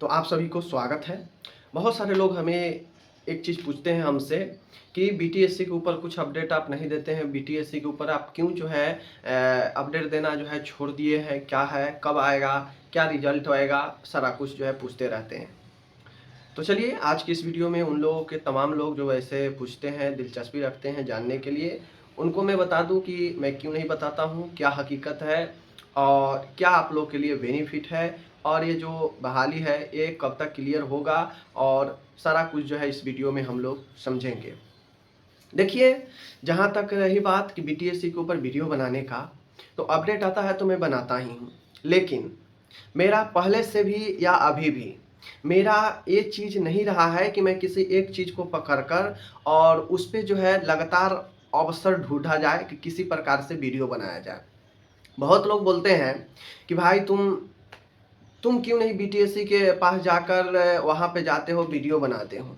तो आप सभी को स्वागत है। बहुत सारे लोग हमें एक चीज़ पूछते हैं हमसे कि बीटीएससी के ऊपर कुछ अपडेट आप नहीं देते हैं, बीटीएससी के ऊपर आप क्यों जो है अपडेट देना जो है छोड़ दिए हैं, क्या है, कब आएगा, क्या रिजल्ट आएगा, सारा कुछ जो है पूछते रहते हैं। तो चलिए आज की इस वीडियो में उन लोगों के तमाम लोग जो ऐसे पूछते हैं, दिलचस्पी रखते हैं जानने के लिए, उनको मैं बता दूं कि मैं क्यों नहीं बताता हूं, क्या हकीकत है और क्या आप लोग के लिए बेनिफिट है और ये जो बहाली है ये कब तक क्लियर होगा और सारा कुछ जो है इस वीडियो में हम लोग समझेंगे। देखिए, जहाँ तक रही बात कि बीटीएससी के ऊपर वीडियो बनाने का, तो अपडेट आता है तो मैं बनाता ही हूँ, लेकिन मेरा पहले से भी या अभी भी मेरा ये चीज़ नहीं रहा है कि मैं किसी एक चीज़ को पकड़कर और उस पे जो है लगातार अवसर ढूंढा जाए कि किसी प्रकार से वीडियो बनाया जाए। बहुत लोग बोलते हैं कि भाई तुम क्यों नहीं बीटीएससी के पास जाकर वहाँ पे जाते हो, वीडियो बनाते हो।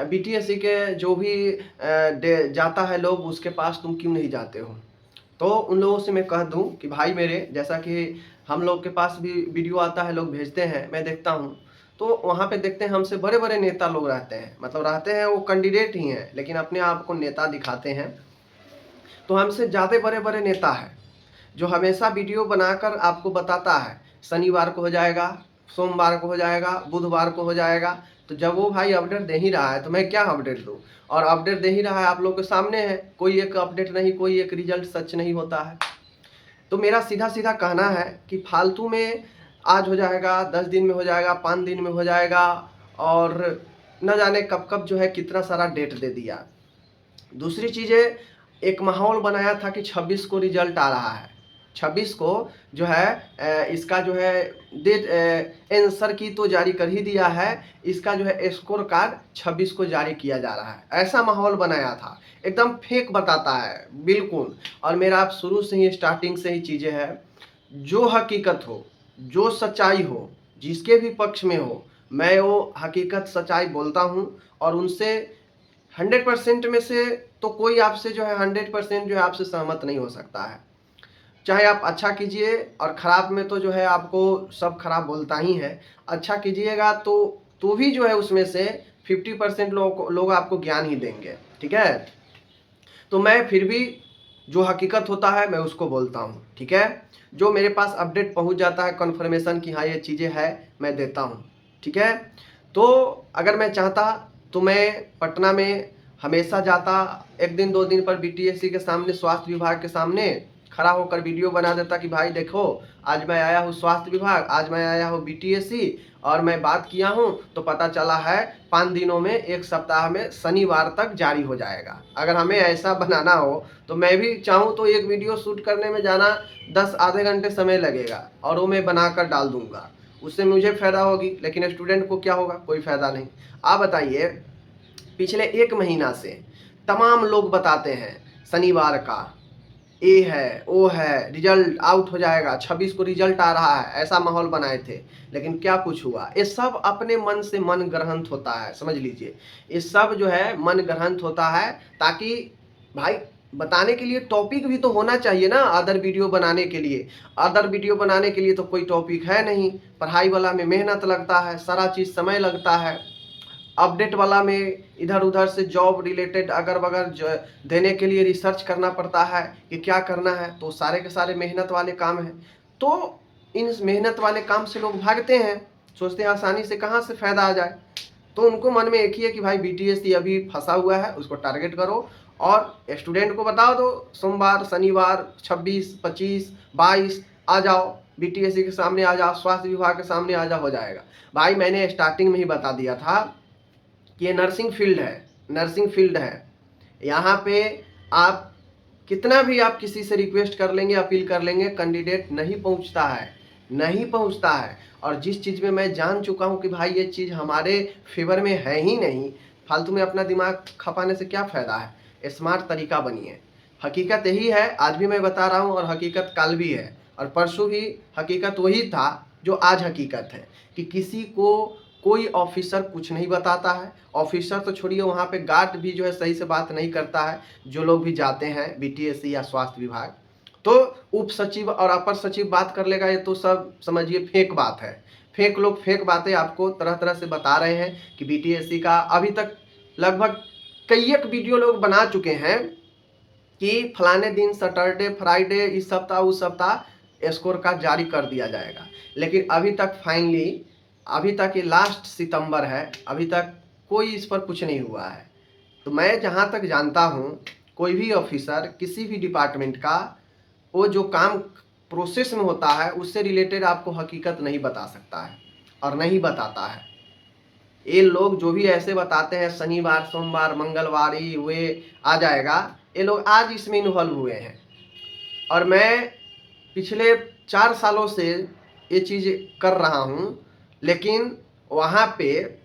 बीटीएससी के जो भी जाता है लोग उसके पास तुम क्यों नहीं जाते हो। तो उन लोगों से मैं कह दूं कि भाई मेरे, जैसा कि हम लोग के पास भी वीडियो आता है, लोग भेजते हैं, मैं देखता हूं, तो वहां पे देखते हैं हमसे बड़े बड़े नेता लोग रहते हैं, मतलब रहते हैं वो कैंडिडेट ही हैं लेकिन अपने आप को नेता दिखाते हैं। तो हमसे ज़्यादा बड़े बड़े नेता है जो हमेशा वीडियो बनाकर आपको बताता है शनिवार को हो जाएगा, सोमवार को हो जाएगा, बुधवार को हो जाएगा। तो जब वो भाई अपडेट दे ही रहा है तो मैं क्या अपडेट दूँ, और अपडेट दे ही रहा है, आप लोग के सामने है, कोई एक अपडेट नहीं, कोई एक रिजल्ट सच नहीं होता है। तो मेरा सीधा सीधा कहना है कि फालतू में आज हो जाएगा, 10 दिन में हो जाएगा, 5 दिन में हो जाएगा, और न जाने कब कब जो है कितना सारा डेट दे दिया। दूसरी चीज़ें, एक माहौल बनाया था कि 26 को रिजल्ट आ रहा है, 26 को जो है इसका जो है डेट आंसर की तो जारी कर ही दिया है, इसका जो है स्कोर कार्ड 26 को जारी किया जा रहा है, ऐसा माहौल बनाया था। एकदम फेक बताता है बिल्कुल। और मेरा आप शुरू से ही, स्टार्टिंग से ही चीज़ें है, जो हकीकत हो, जो सच्चाई हो, जिसके भी पक्ष में हो, मैं वो हकीकत सच्चाई बोलता हूँ। और उनसे 100% में से तो कोई आपसे जो है 100% जो है आपसे सहमत नहीं हो सकता है। चाहे आप अच्छा कीजिए, और ख़राब में तो जो है आपको सब खराब बोलता ही है। अच्छा कीजिएगा तो भी जो है उसमें से 50% लोग आपको ज्ञान ही देंगे, ठीक है। तो मैं फिर भी जो हकीकत होता है मैं उसको बोलता हूँ, ठीक है। जो मेरे पास अपडेट पहुँच जाता है कन्फर्मेशन कि हाँ ये चीज़ें है, मैं देता हूँ, ठीक है। तो अगर मैं चाहता तो मैं पटना में हमेशा जाता, एक दिन 2 दिन पर बीटीएससी के सामने, स्वास्थ्य विभाग के सामने खड़ा होकर वीडियो बना देता कि भाई देखो, आज मैं आया हूँ स्वास्थ्य विभाग, आज मैं आया हूँ बीटीएससी, और मैं बात किया हूँ तो पता चला है 5 दिनों में, 1 सप्ताह में, शनिवार तक जारी हो जाएगा। अगर हमें ऐसा बनाना हो तो मैं भी चाहूँ तो एक वीडियो शूट करने में जाना 10 आधे घंटे समय लगेगा और वो मैं बनाकर डाल दूंगा, उससे मुझे फ़ायदा होगी, लेकिन स्टूडेंट को क्या होगा, कोई फ़ायदा नहीं। आप बताइए, पिछले 1 महीना से तमाम लोग बताते हैं शनिवार का ए है, ओ है, रिजल्ट आउट हो जाएगा, 26 को रिजल्ट आ रहा है, ऐसा माहौल बनाए थे। लेकिन क्या कुछ हुआ, ये सब अपने मन से मन ग्रंथ होता है, समझ लीजिए। ये सब जो है मन ग्रंथ होता है, ताकि भाई बताने के लिए टॉपिक भी तो होना चाहिए ना। अदर वीडियो बनाने के लिए, अदर वीडियो बनाने के लिए तो कोई टॉपिक है नहीं। पढ़ाई वाला में मेहनत लगता है, सारा चीज़ समय लगता है। अपडेट वाला में इधर उधर से जॉब रिलेटेड अगर बगर देने के लिए रिसर्च करना पड़ता है कि क्या करना है, तो सारे के सारे मेहनत वाले काम हैं। तो इन मेहनत वाले काम से लोग भागते हैं, सोचते हैं आसानी से कहाँ से फ़ायदा आ जाए। तो उनको मन में एक ही है कि भाई बीटीएससी अभी फंसा हुआ है, उसको टारगेट करो और स्टूडेंट को बताओ दो, सोमवार, शनिवार, 26, 25, 22 आ जाओ, बीटीएससी के सामने आ जाओ, स्वास्थ्य विभाग के सामने आ जाओ, हो जाएगा। भाई मैंने स्टार्टिंग में ही बता दिया था कि ये नर्सिंग फील्ड है, नर्सिंग फील्ड है। यहाँ पे आप कितना भी आप किसी से रिक्वेस्ट कर लेंगे, अपील कर लेंगे, कैंडिडेट नहीं पहुँचता है, नहीं पहुँचता है। और जिस चीज़ में मैं जान चुका हूँ कि भाई ये चीज़ हमारे फेवर में है ही नहीं, फालतू में अपना दिमाग खपाने से क्या फ़ायदा है। स्मार्ट तरीका बनिए। हकीकत यही है, आज भी मैं बता रहा हूँ, और हकीकत कल भी है, और परसों भी हकीकत वही था जो आज हकीकत है, कि किसी को कोई ऑफिसर कुछ नहीं बताता है। ऑफिसर तो छोड़िए, वहाँ पे गार्ड भी जो है सही से बात नहीं करता है, जो लोग भी जाते हैं बीटीएससी या स्वास्थ्य विभाग। तो उप सचिव और अपर सचिव बात कर लेगा, ये तो सब समझिए फेक बात है। फेक लोग फेक बातें आपको तरह तरह से बता रहे हैं कि बीटीएससी का अभी तक लगभग कई एक वीडियो लोग बना चुके हैं कि फलाने दिन सैटरडे फ्राइडे इस सप्ताह उस सप्ताह स्कोर कार्ड जारी कर दिया जाएगा, लेकिन अभी तक फाइनली अभी तक ये लास्ट सितंबर है, अभी तक कोई इस पर कुछ नहीं हुआ है। तो मैं जहाँ तक जानता हूँ कोई भी ऑफिसर किसी भी डिपार्टमेंट का वो जो काम प्रोसेस में होता है उससे रिलेटेड आपको हकीकत नहीं बता सकता है और नहीं बताता है। ये लोग जो भी ऐसे बताते हैं शनिवार सोमवार मंगलवार ही हुए आ जाएगा, ये लोग आज इसमें इन्वॉल्व हुए हैं। और मैं पिछले 4 सालों से ये चीज़ कर रहा हूँ, लेकिन वहाँ पे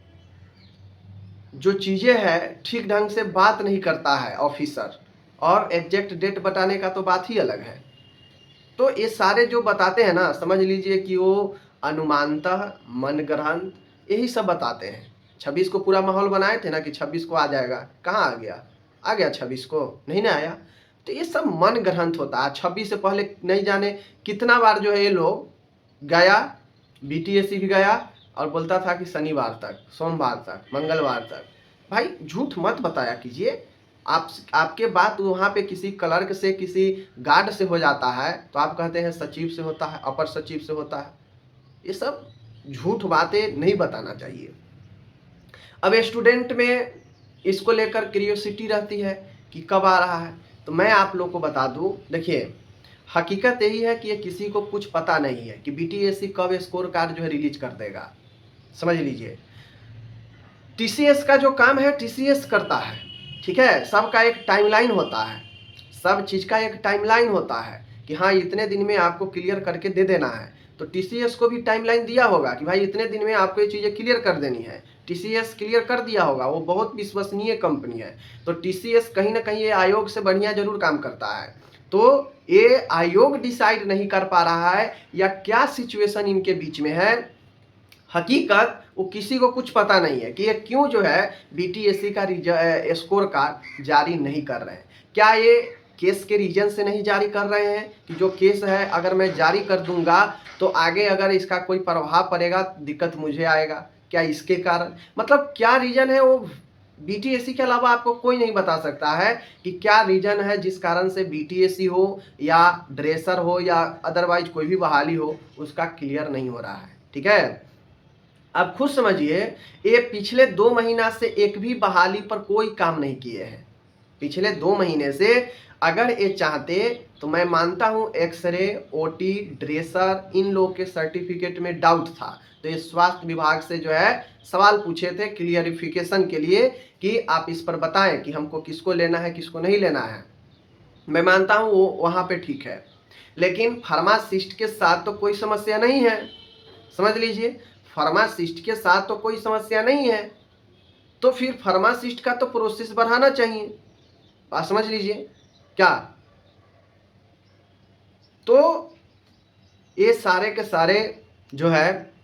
जो चीज़ें हैं ठीक ढंग से बात नहीं करता है ऑफिसर, और एग्जैक्ट डेट बताने का तो बात ही अलग है। तो ये सारे जो बताते हैं ना, समझ लीजिए कि वो अनुमानतः मनगढ़ंत यही सब बताते हैं। 26 को पूरा माहौल बनाए थे ना कि 26 को आ जाएगा, कहाँ आ गया? आ गया 26 को? नहीं ना आया। तो ये सब मनगढ़ंत होता है। 26 से पहले नहीं जाने कितना बार जो है ये लोग गया, बीटीएससी भी गया और बोलता था कि शनिवार तक, सोमवार तक, मंगलवार तक। भाई झूठ मत बताया कीजिए। आपके बात वहाँ पे किसी क्लर्क से किसी गार्ड से हो जाता है तो आप कहते हैं सचिव से होता है, अपर सचिव से होता है। ये सब झूठ बातें नहीं बताना चाहिए। अब स्टूडेंट में इसको लेकर क्यूरियोसिटी रहती है कि कब आ रहा है। तो मैं आप लोग को बता दूं, देखिए हकीकत यही है कि ये किसी को कुछ पता नहीं है कि बीटीएससी कब स्कोर कार्ड जो है रिलीज कर देगा। समझ लीजिए, टीसीएस का जो काम है टीसीएस करता है, ठीक है। सबका एक टाइमलाइन होता है, सब चीज़ का एक टाइमलाइन होता है कि हाँ इतने दिन में आपको क्लियर करके दे देना है। तो टीसीएस को भी टाइमलाइन दिया होगा कि भाई इतने दिन में आपको ये चीज़ें क्लियर कर देनी है। टीसीएस क्लियर कर दिया होगा, वो बहुत विश्वसनीय कंपनी है। तो टीसीएस कहीं ना कहीं ये आयोग से बढ़िया जरूर काम करता है। तो ये आयोग डिसाइड नहीं कर पा रहा है या क्या सिचुएशन इनके बीच में है, हकीकत वो किसी को कुछ पता नहीं है कि ये क्यों जो है बीटीएससी का स्कोर कार्ड जारी नहीं कर रहे हैं। क्या ये केस के रीजन से नहीं जारी कर रहे हैं कि जो केस है अगर मैं जारी कर दूंगा तो आगे अगर इसका कोई प्रभाव पड़ेगा दिक्कत मुझे आएगा, क्या इसके कारण, मतलब क्या रीजन है वो बीटीएससी के अलावा आपको कोई नहीं बता सकता है कि क्या रीजन है जिस कारण से बीटीएससी हो या ड्रेसर हो या अदरवाइज कोई भी बहाली हो उसका क्लियर नहीं हो रहा है, ठीक है। अब खुद समझिए, ये पिछले 2 महीना से एक भी बहाली पर कोई काम नहीं किए हैं। पिछले 2 महीने से अगर ये चाहते तो मैं मानता हूँ एक्सरे ओटी ड्रेसर इन लोग के सर्टिफिकेट में डाउट था तो ये स्वास्थ्य विभाग से जो है सवाल पूछे थे क्लियरिफिकेशन के लिए कि आप इस पर बताएं कि हमको किसको लेना है किसको नहीं लेना है। मैं मानता हूँ वो वहाँ पे ठीक है, लेकिन फार्मासिस्ट के साथ तो कोई समस्या नहीं है। समझ लीजिए, फार्मासिस्ट के साथ तो कोई समस्या नहीं है, तो फिर फार्मासिस्ट का तो प्रोसेस बढ़ाना चाहिए। बात समझ लीजिए क्या। तो ये सारे के सारे जो है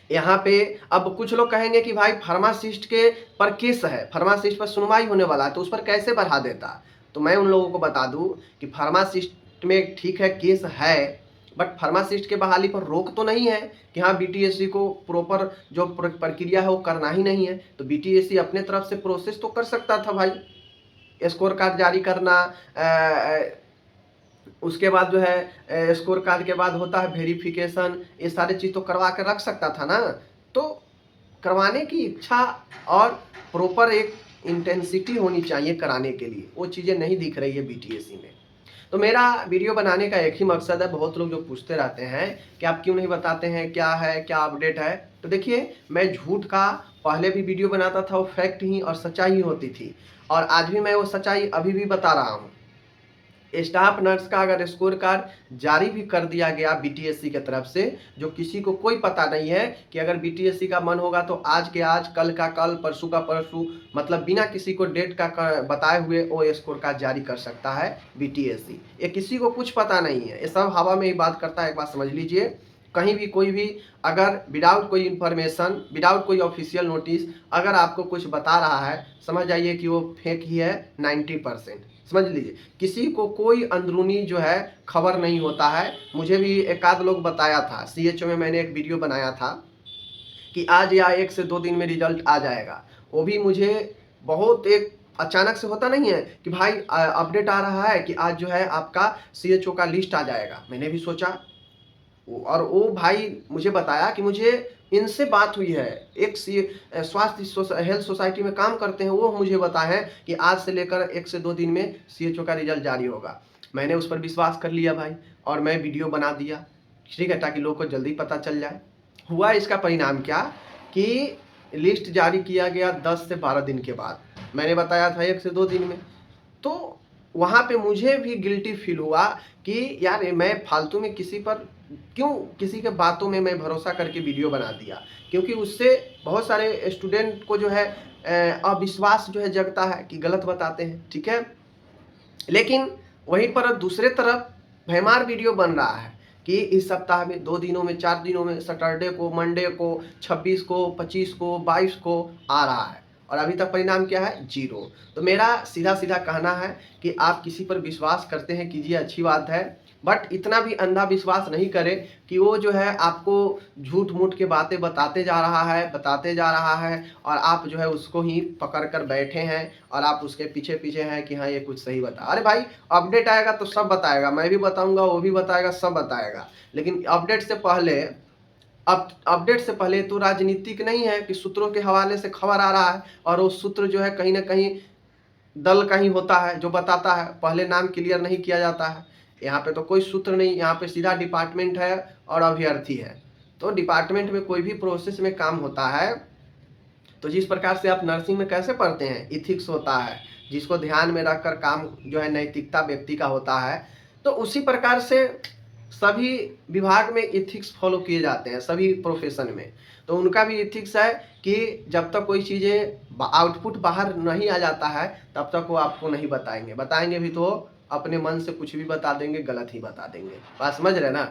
यहाँ पे, अब कुछ लोग कहेंगे कि भाई फार्मासिस्ट के पर केस है, फार्मासिस्ट पर सुनवाई होने वाला है तो उस पर कैसे बढ़ा देता। तो मैं उन लोगों को बता दूं कि फार्मासिस्ट में ठीक है केस है, बट फार्मासिस्ट के बहाली पर रोक तो नहीं है कि हाँ बीटीएससी को प्रॉपर जो प्रक्रिया है वो करना ही नहीं है। तो बीटीएससी अपने तरफ से प्रोसेस तो कर सकता था भाई, स्कोर कार्ड जारी करना, उसके बाद जो है स्कोर कार्ड के बाद होता है वेरिफिकेशन, ये सारी चीज़ तो करवा के रख सकता था ना। तो करवाने की इच्छा और प्रॉपर एक इंटेंसिटी होनी चाहिए कराने के लिए, वो चीज़ें नहीं दिख रही है बीटीएससी में। तो मेरा वीडियो बनाने का एक ही मकसद है, बहुत लोग जो पूछते रहते हैं कि आप क्यों नहीं बताते हैं क्या है क्या अपडेट है। तो देखिए, मैं झूठ का पहले भी वीडियो बनाता था, वो फैक्ट ही और सच्चाई ही होती थी, और आज भी मैं वो सच्चाई अभी भी बता रहा हूँ। स्टाफ नर्स का अगर स्कोर कार्ड जारी भी कर दिया गया बीटीएससी की तरफ से, जो किसी को कोई पता नहीं है कि अगर बीटीएससी का मन होगा तो आज के आज, कल का कल, परसों का परसों, मतलब बिना किसी को डेट का बताए हुए वो स्कोर कार्ड जारी कर सकता है बीटीएससी। ये किसी को कुछ पता नहीं है, ये सब हवा में ही बात करता है। एक बात समझ लीजिए, कहीं भी कोई भी अगर विदाउट कोई इन्फॉर्मेशन, विदाउट कोई ऑफिशियल नोटिस अगर आपको कुछ बता रहा है, समझ जाइए कि वो फेक ही है 90%। समझ लीजिए, किसी को कोई अंदरूनी जो है खबर नहीं होता है। मुझे भी एक आध लोग बताया था, CHO में मैंने एक वीडियो बनाया था कि आज या 1 से 2 दिन में रिजल्ट आ जाएगा। वो भी मुझे बहुत एक अचानक से होता नहीं है कि भाई अपडेट आ रहा है कि आज जो है आपका CHO का लिस्ट आ जाएगा। मैंने भी सोचा, और वो भाई मुझे बताया कि मुझे इनसे बात हुई है, एक स्वास्थ्य हेल्थ सोसाइटी में काम करते हैं, वो मुझे बताए हैं कि आज से लेकर 1 से 2 दिन में CHO का रिजल्ट जारी होगा। मैंने उस पर विश्वास कर लिया भाई, और मैं वीडियो बना दिया, ठीक है, ताकि लोगों को जल्दी पता चल जाए। हुआ इसका परिणाम क्या कि लिस्ट जारी किया गया 10 से 12 दिन के बाद। मैंने बताया था 1 से 2 दिन में। तो वहाँ पे मुझे भी गिल्टी फील हुआ कि यार मैं फालतू में किसी पर क्यों, किसी के बातों में मैं भरोसा करके वीडियो बना दिया, क्योंकि उससे बहुत सारे स्टूडेंट को जो है अविश्वास जो है जगता है कि गलत बताते हैं, ठीक है। लेकिन वहीं पर दूसरे तरफ भयमार वीडियो बन रहा है कि इस सप्ताह में 2 दिनों में 4 दिनों में सैटरडे को, मंडे को, 26 को, 25 को, 22 को आ रहा है, और अभी तक परिणाम क्या है, 0। तो मेरा सीधा सीधा कहना है कि आप किसी पर विश्वास करते हैं कीजिए, अच्छी बात है, बट इतना भी अंधा विश्वास नहीं करें कि वो जो है आपको झूठ मूठ के बातें बताते जा रहा है और आप जो है उसको ही पकड़ कर बैठे हैं और आप उसके पीछे पीछे हैं कि हाँ ये कुछ सही बता। अरे भाई, अपडेट आएगा तो सब बताएगा, मैं भी बताऊंगा, वो भी बताएगा, सब बताएगा। लेकिन अपडेट से पहले तो राजनीतिक नहीं है कि सूत्रों के हवाले से खबर आ रहा है, और वो सूत्र जो है कहीं ना कहीं दल का ही होता है जो बताता है, पहले नाम क्लियर नहीं किया जाता है। यहाँ पे तो कोई सूत्र नहीं, यहाँ पे सीधा डिपार्टमेंट है और अभ्यर्थी है। तो डिपार्टमेंट में कोई भी प्रोसेस में काम होता है, तो जिस प्रकार से आप नर्सिंग में कैसे पढ़ते हैं, इथिक्स होता है, जिसको ध्यान में रखकर काम जो है नैतिकता व्यक्ति का होता है, तो उसी प्रकार से सभी विभाग में इथिक्स फॉलो किए जाते हैं, सभी प्रोफेशन में। तो उनका भी इथिक्स है कि जब तक कोई चीज़ें आउटपुट बाहर नहीं आ जाता है तब तक वो आपको नहीं बताएंगे भी तो अपने मन से कुछ भी बता देंगे, गलत ही बता देंगे। बात समझ रहे ना।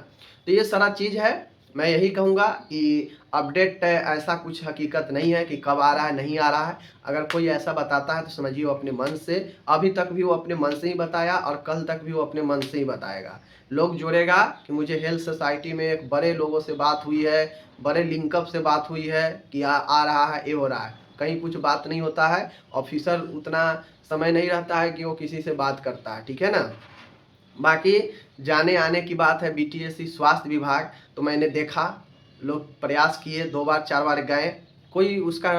तो ये सारा चीज़ है। मैं यही कहूँगा कि अपडेट ऐसा कुछ हकीकत नहीं है कि कब आ रहा है नहीं आ रहा है। अगर कोई ऐसा बताता है तो समझिए वो अपने मन से, अभी तक भी वो अपने मन से ही बताया और कल तक भी वो अपने मन से ही बताएगा। लोग जोड़ेगा कि मुझे हेल्थ सोसाइटी में एक बड़े लोगों से बात हुई है, बड़े लिंकअप से बात हुई है कि आ रहा है, ये हो रहा है। कहीं कुछ बात नहीं होता है, ऑफिसर उतना समय नहीं रहता है कि वो किसी से बात करता है, ठीक है ना। बाकी जाने आने की बात है BTSC स्वास्थ्य विभाग, तो मैंने देखा लोग प्रयास किए, 2 बार 4 बार गए, कोई उसका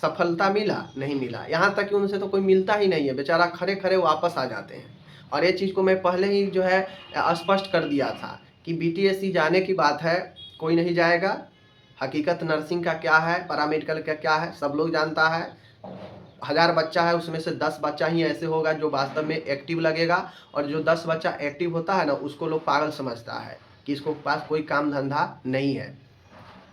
सफलता मिला नहीं मिला। यहाँ तक कि उनसे तो कोई मिलता ही नहीं है, बेचारा खड़े खड़े वापस आ जाते हैं। और ये चीज़ को मैं पहले ही जो है स्पष्ट कर दिया था कि BTSC जाने की बात है, कोई नहीं जाएगा। हकीकत नर्सिंग का क्या है, पैरामेडिकल का क्या है, सब लोग जानता है। 1000 बच्चा है, उसमें से 10 बच्चा ही ऐसे होगा जो वास्तव में एक्टिव लगेगा, और जो 10 बच्चा एक्टिव होता है ना, उसको लोग पागल समझता है कि इसको पास कोई काम धंधा नहीं है।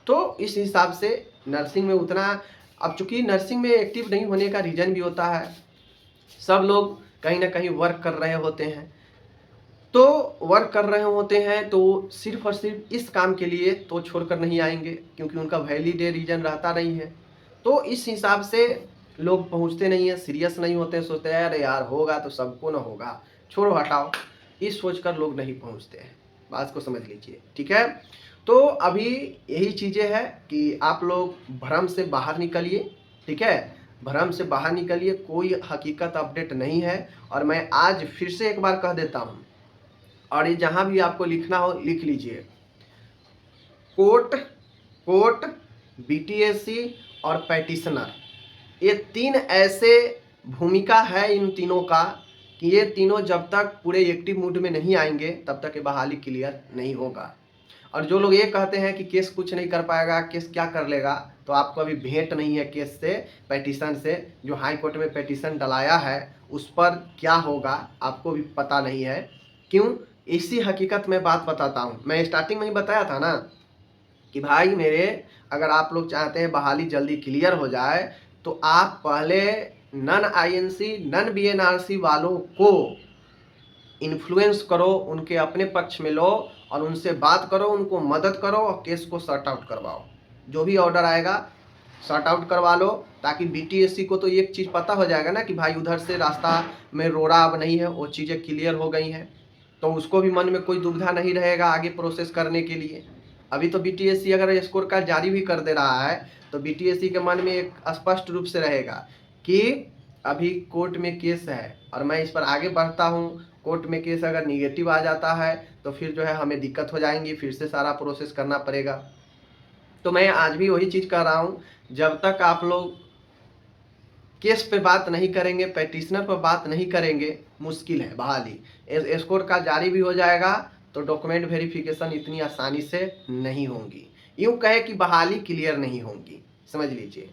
तो इस हिसाब से नर्सिंग में उतना, अब चूंकि नर्सिंग में एक्टिव नहीं होने का रीज़न भी होता है, सब लोग कहीं ना कहीं वर्क कर रहे होते हैं। तो वर्क कर रहे होते हैं तो सिर्फ और सिर्फ इस काम के लिए तो छोड़कर नहीं आएंगे, क्योंकि उनका वैलिड रीजन रहता नहीं है। तो इस हिसाब से लोग पहुंचते नहीं हैं, सीरियस नहीं होते हैं, सोचते हैं अरे यार होगा तो सबको ना होगा, छोड़ो हटाओ, इस सोचकर लोग नहीं पहुंचते हैं। बात को समझ लीजिए, ठीक है। तो अभी यही चीज़ें हैं कि आप लोग भ्रम से बाहर निकलिए, ठीक है, भ्रम से बाहर निकलिए, कोई हकीकत अपडेट नहीं है। और मैं आज फिर से एक बार कह देता हूँ, और ये जहाँ भी आपको लिखना हो लिख लीजिए, कोर्ट BTSC और पैटिशनर, ये 3 ऐसे भूमिका है इन तीनों का कि ये तीनों जब तक पूरे एक्टिव मूड में नहीं आएंगे तब तक ये बहाली क्लियर नहीं होगा। और जो लोग ये कहते हैं कि केस कुछ नहीं कर पाएगा, केस क्या कर लेगा, तो आपको अभी भेंट नहीं है केस से, पेटिशन से। जो हाई कोर्ट में पेटिशन डलाया है उस पर क्या होगा आपको भी पता नहीं है। क्यों, इसी हकीकत में बात बताता हूँ। मैं स्टार्टिंग में ही बताया था ना कि भाई मेरे, अगर आप लोग चाहते हैं बहाली जल्दी क्लियर हो जाए तो आप पहले नन INC नन BNRC वालों को इन्फ्लुएंस करो, उनके अपने पक्ष में लो और उनसे बात करो, उनको मदद करो और केस को सॉर्ट आउट करवाओ। जो भी ऑर्डर आएगा सॉर्ट आउट करवा लो, ताकि बीटीएससी को तो एक चीज़ पता हो जाएगा ना कि भाई उधर से रास्ता में रोड़ा अब नहीं है, वो चीज़ें क्लियर हो गई हैं, तो उसको भी मन में कोई दुविधा नहीं रहेगा आगे प्रोसेस करने के लिए। अभी तो बीटीएससी अगर स्कोर कार्ड जारी भी कर दे रहा है तो बीटीएससी के मन में एक स्पष्ट रूप से रहेगा कि अभी कोर्ट में केस है और मैं इस पर आगे बढ़ता हूँ, कोर्ट में केस अगर निगेटिव आ जाता है तो फिर जो है हमें दिक्कत हो जाएंगी, फिर से सारा प्रोसेस करना पड़ेगा। तो मैं आज भी वही चीज़ कह रहा हूँ, जब तक आप लोग केस पे बात नहीं करेंगे, पेटिशनर पर बात नहीं करेंगे, मुश्किल है बहाली। स्कोर का जारी भी हो जाएगा तो डॉक्यूमेंट वेरिफिकेशन इतनी आसानी से नहीं होंगी, यूँ कहे कि बहाली क्लियर नहीं होंगी, समझ लीजिए।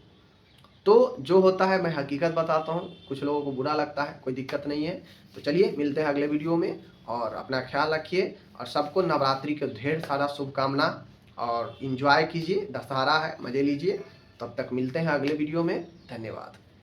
तो जो होता है मैं हकीकत बताता हूँ, कुछ लोगों को बुरा लगता है, कोई दिक्कत नहीं है। तो चलिए मिलते हैं अगले वीडियो में, और अपना ख्याल रखिए, और सबको नवरात्रि के ढेर सारा शुभकामना, और इन्जॉय कीजिए, दशहरा है, मज़े लीजिए। तब तक मिलते हैं अगले वीडियो में, धन्यवाद।